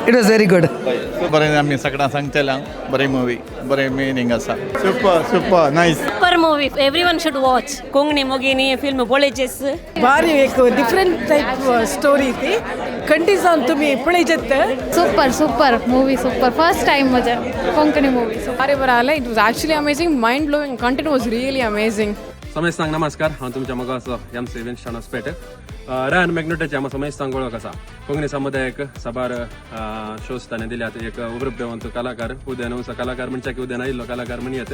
It was very good. बरें आमी सगळ्यांक सांगतलें बरें मुवी बरें मिनींग आसा. Super nice. Super movie. Everyone should watch. Konkani मोगीनी फिल्म पळयचेस. भारी एक डिफरंट टाइप स्टोरी ती कंटी जावन तुम्ही पळयचेत. Super movie super first time म्हज्या कोंकणी मूवी अरे बरं आलं. It was actually amazing, mind blowing, content was really amazing. समेस्तांक नमस्कार. हांव तुमच्या मगो आसा एमसी विन्स्टन हॉस्पेट. रायन मॅग्नेटाची हांव समेस्तांक वळख आसा. कोंकणी समुदायाक साबार शोज ताणें दिल्यात. एक उबरपेवंत कलाकार, उदयन उंच कलाकार म्हणचे की उदयन आयिल्लो कलाकार म्हणयात.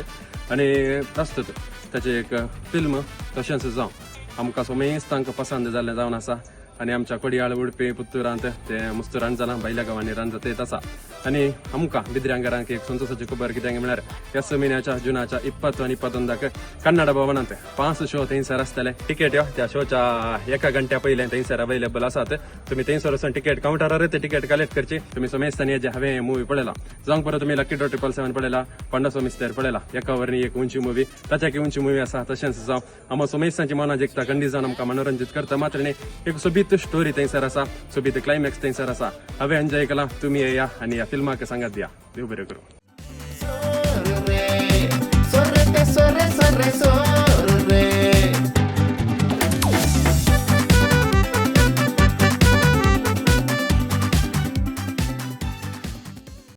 आनी प्रस्तुत ताचें एक फिल्म तशेंच जावं आमकां समेस्तांक पसंद जाल्लें जावन आसा. आनी आमच्या कोडयाळ उडपी पुत्तूरांत ते मुस्तुरान जालां, भायल्या गांवांनी रान जायत आसा. आनी आमकां बिद्र्यांगारांक एक संतोशाची खबर कित्याक म्हळ्यार ह्या म्हयन्याच्या जुनाच्या 20 आनी 21 कन्नड भवनांत 5 शो थंयसर आसतले. तिकेट त्या शोच्या 1 घंट्या पयलें थंयसर अवेलेबल आसात. तुमी थंयसर वचून तिकेट कावंटरार ते तिकेट कलेक्ट करची. तुमी समेस्तानी हेजे हांवें मुवी पळयला. जावंक परत तुमी लकी ड्रॉ 777 पळयला, पंडासो मिस्तेर पळयला. एका वरनी एक उंची मुवी, ताच्या एक उंची मुवी आसा. तशेंच जावं आमकां समेस्तांची मनां जिखता, कंडी जावन आमकां मनोरंजीत करता. मात्र न्ही एक सोबीत स्टोरी थंयसर आसा, सोबीत क्लायमॅक्स थंयसर आसा. हांवें एन्जॉय केला. तुमी येया आनी ह्या फिल्माक सांगात दिया. देव बरें करूं.